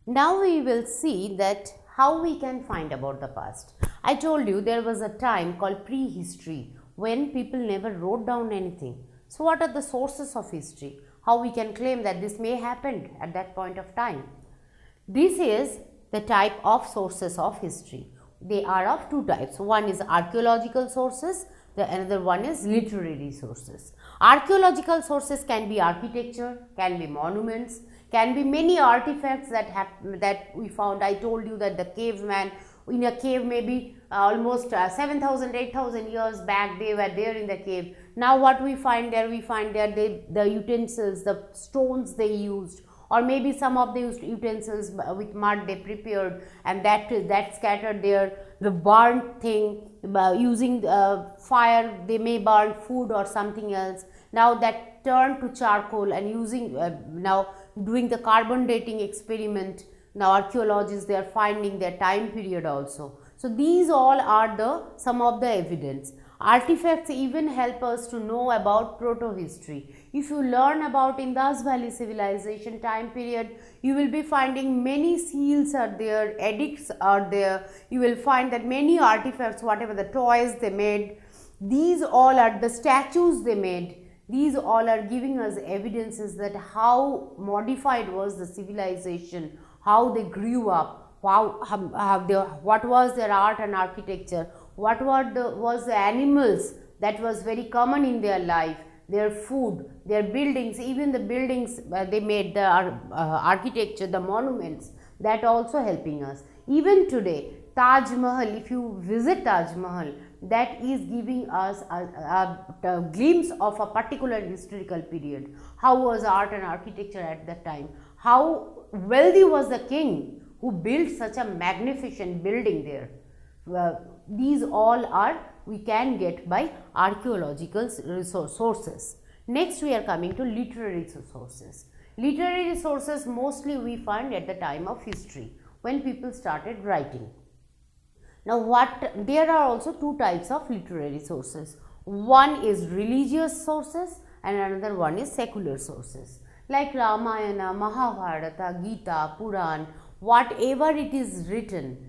Now we will see that how we can find about the past. I told you there was a time called prehistory when people never wrote down anything. So what are the sources of history? How we can claim that this may happened at that point of time? This is the type of sources of history. They are of two types. One is archaeological sources, the another one is literary sources. Archaeological sources can be architecture, can be monuments, can be many artifacts that we found. I told you that the caveman in a cave maybe almost 7,000, 8,000 years back they were there in the cave. Now what we find there, the utensils, the stones they used, or maybe some of the utensils with mud they prepared, and that scattered there, the burnt thing using fire, they may burn food or something else. Now that turned to charcoal, and using now doing the carbon dating experiment, now archaeologists they are finding their time period also. So these all are the some of the evidence. Artifacts even help us to know about proto-history. If you learn about Indus Valley civilization time period, you will be finding many seals are there, edicts are there. You will find that many artifacts, whatever the toys they made, these all are the statues they made. These all are giving us evidences that how modified was the civilization, how they grew up, what was their art and architecture, what was the animals that was very common in their life, their food, their buildings, even the buildings they made, the architecture, the monuments, that also helping us. Even today, Taj Mahal, if you visit Taj Mahal, that is giving us a glimpse of a particular historical period. How was art and architecture at that time? How wealthy was the king who built such a magnificent building there? These all are we can get by archaeological sources. Next we are coming to literary sources. Literary sources mostly we find at the time of history when people started writing. Now there are also two types of literary sources. One is religious sources and another one is secular sources. Like Ramayana, Mahabharata, Gita, Puran, whatever it is written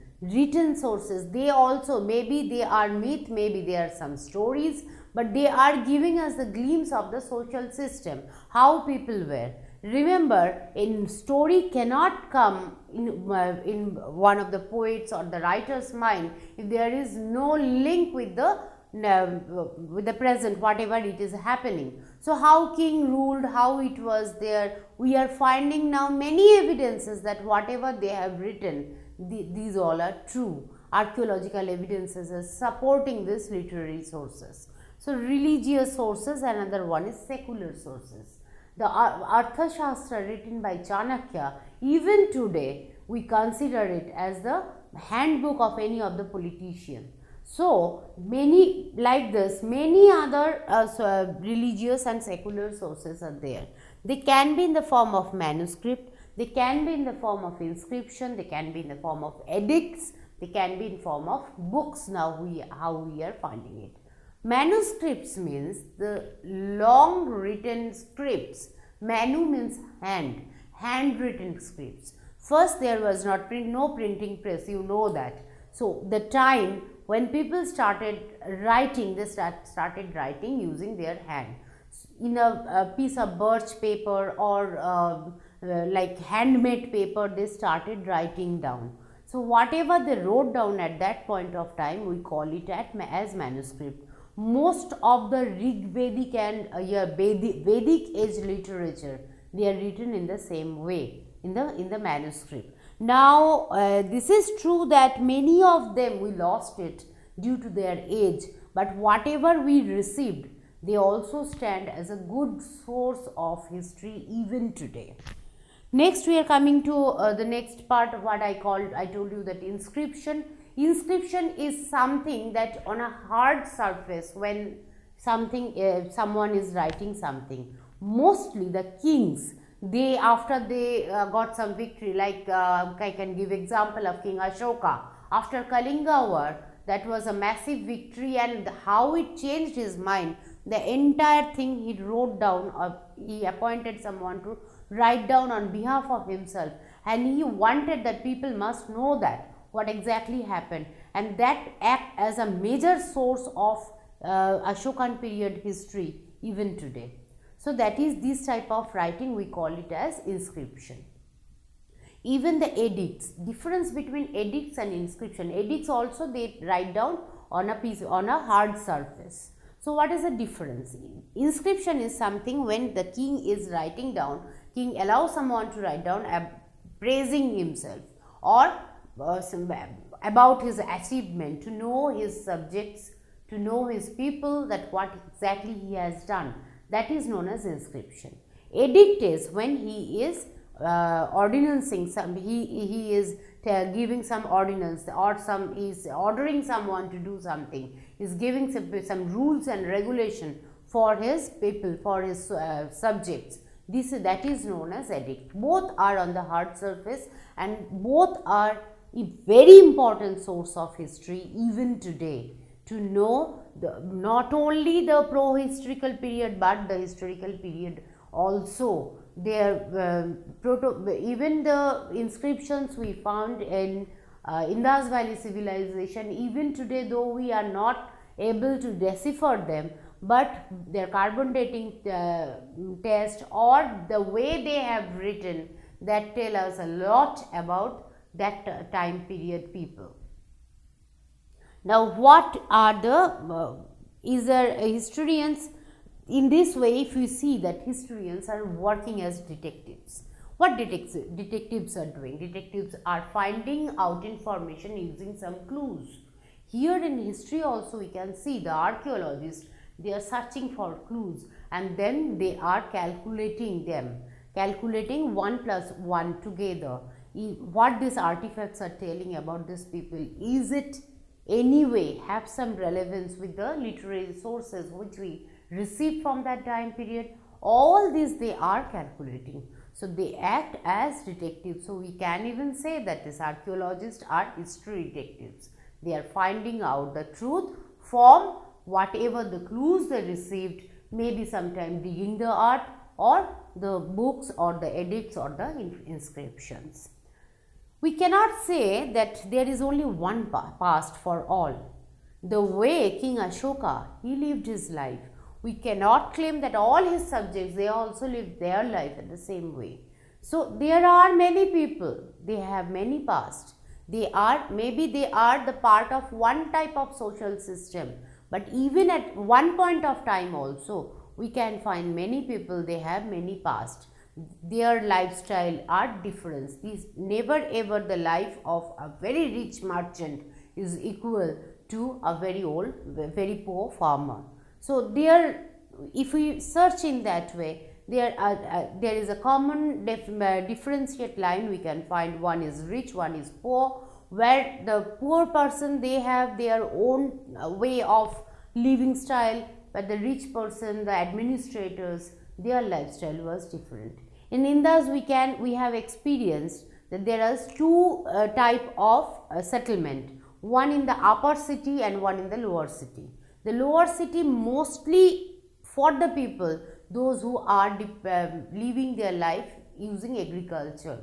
sources, they also, maybe they are myth, maybe they are some stories, but they are giving us the glimpse of the social system, how people were. Remember, in story cannot come in one of the poets or the writer's mind if there is no link with the present, whatever it is happening. So how king ruled, how it was there, we are finding now many evidences that whatever they have written, these all are true. Archaeological evidences are supporting these literary sources. So religious sources, another one is secular sources. The Arthashastra written by Chanakya, even today we consider it as the handbook of any of the politician. So many like this, many other religious and secular sources are there. They can be in the form of manuscript, they can be in the form of inscription, they can be in the form of edicts, they can be in form of books. Now how we are finding it. Manuscripts means the long written scripts. Manu means handwritten scripts. First there was no printing press, you know that. So the time when people started writing, they started writing using their hand. In a piece of birch paper or like handmade paper, they started writing down. So whatever they wrote down at that point of time, we call it as manuscript. Most of the Rig Vedic and Vedic age literature, they are written in the same way in the manuscript. Now this is true that many of them we lost it due to their age, but whatever we received, they also stand as a good source of history even today. Next we are coming to the next part of what I told you that inscription. Inscription is something that on a hard surface when someone is writing something. Mostly the kings, they after they got some victory, like I can give example of King Ashoka. After Kalinga war, that was a massive victory, and how it changed his mind. The entire thing he wrote down, or he appointed someone to write down on behalf of himself, and he wanted that people must know that what exactly happened, and that act as a major source of Ashokan period history even today. So that is this type of writing, we call it as inscription. Even the edicts, difference between edicts and inscription. Edicts also they write down on a piece, on a hard surface. So what is the difference? Inscription is something when the king is writing down, king allows someone to write down praising himself or about his achievement, to know his subjects, to know his people, that what exactly he has done. That is known as inscription. Edict is when he is ordinancing some, he is giving some ordinance, or some he is ordering someone to do something, he is giving some rules and regulation for his people, for his subjects. That is known as edict. Both are on the hard surface, and both are a very important source of history even today, to know not only the pro-historical period but the historical period also. Their even the inscriptions we found in Indus Valley civilization, even today, though we are not able to decipher them, but their carbon dating test or the way they have written, that tell us a lot about that time period people. Now, what are the historians? In this way, if you see that historians are working as detectives. What detectives are doing? Detectives are finding out information using some clues. Here in history also we can see the archaeologists, they are searching for clues, and then they are calculating them, calculating 1 plus 1 together. What these artifacts are telling about these people, is it anyway have some relevance with the literary sources which we received from that time period? All these they are calculating. So they act as detectives. So we can even say that these archaeologists are history detectives. They are finding out the truth from whatever the clues they received, maybe sometime digging the art or the books or the edicts or the inscriptions. We cannot say that there is only one past for all. The way King Ashoka, he lived his life, we cannot claim that all his subjects, they also lived their life in the same way. So there are many people, they have many past. Maybe they are the part of one type of social system, but even at one point of time also, we can find many people, they have many past. Their lifestyle are different. Never ever the life of a very rich merchant is equal to a very old, very poor farmer. So if we search in that way, there is a common differentiate line we can find. One is rich, one is poor, where the poor person, they have their own way of living style, but the rich person, the administrators, their lifestyle was different. In Indus, we have experienced that there are two type of settlement, one in the upper city and one in the lower city. The lower city mostly for the people, those who are living their life using agriculture,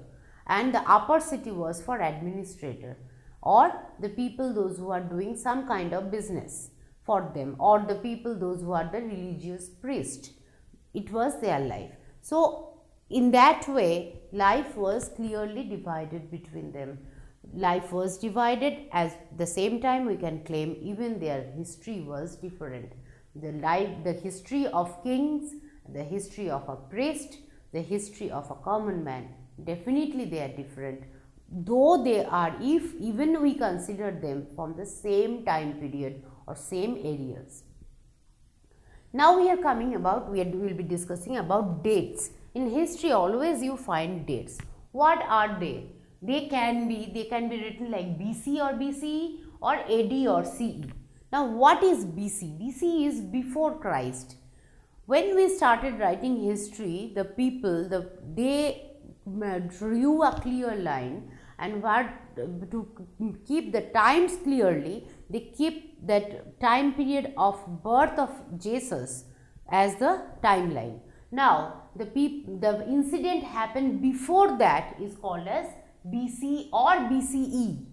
and the upper city was for administrator or the people those who are doing some kind of business for them, or the people those who are the religious priest. It was their life. So in that way, life was clearly divided between them. Life was divided. At the same time, we can claim even their history was different. The history of kings, the history of a priest, the history of a common man, definitely they are different, though they are, if even we consider them from the same time period or same areas. Now we are coming about, we will be discussing about dates. In history, always you find dates. What are they? They can be written like BC or BCE or AD or CE. Now what is BC? BC is before Christ. When we started writing history, the people, they drew a clear line, and to keep the times clearly, they keep that time period of birth of Jesus as the timeline. Now, the incident happened before that is called as BC or BCE.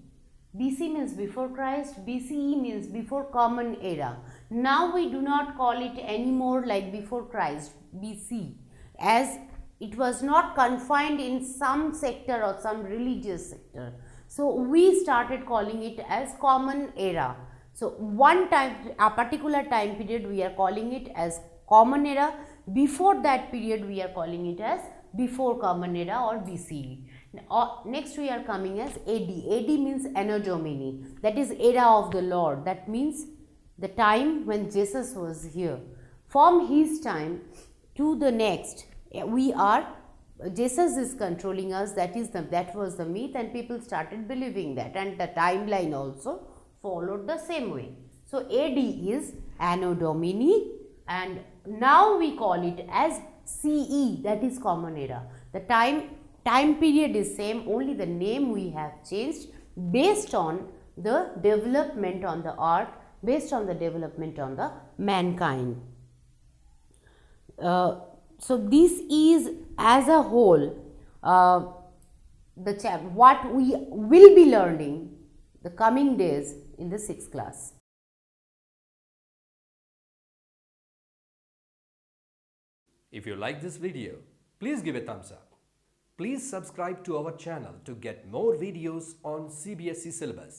BC means before Christ, BCE means before Common Era. Now we do not call it anymore like before Christ, BC, as it was not confined in some sector or some religious sector. So we started calling it as Common Era. So one time, a particular time period, we are calling it as Common Era. Before that period, we are calling it as before Common Era or BCE. Next we are coming as AD. AD means Anno Domini, that is era of the Lord. That means the time when Jesus was here. From his time to the next, Jesus is controlling us. That was the myth, and people started believing that, and the timeline also followed the same way. So AD is Anno Domini, and now we call it as CE, that is Common Era. The time period is same, only the name we have changed based on the development on the earth, based on the development on the mankind. So this is as a whole what we will be learning the coming days in the 6th class. If you like this video, please give a thumbs up. Please subscribe to our channel to get more videos on CBSE syllabus.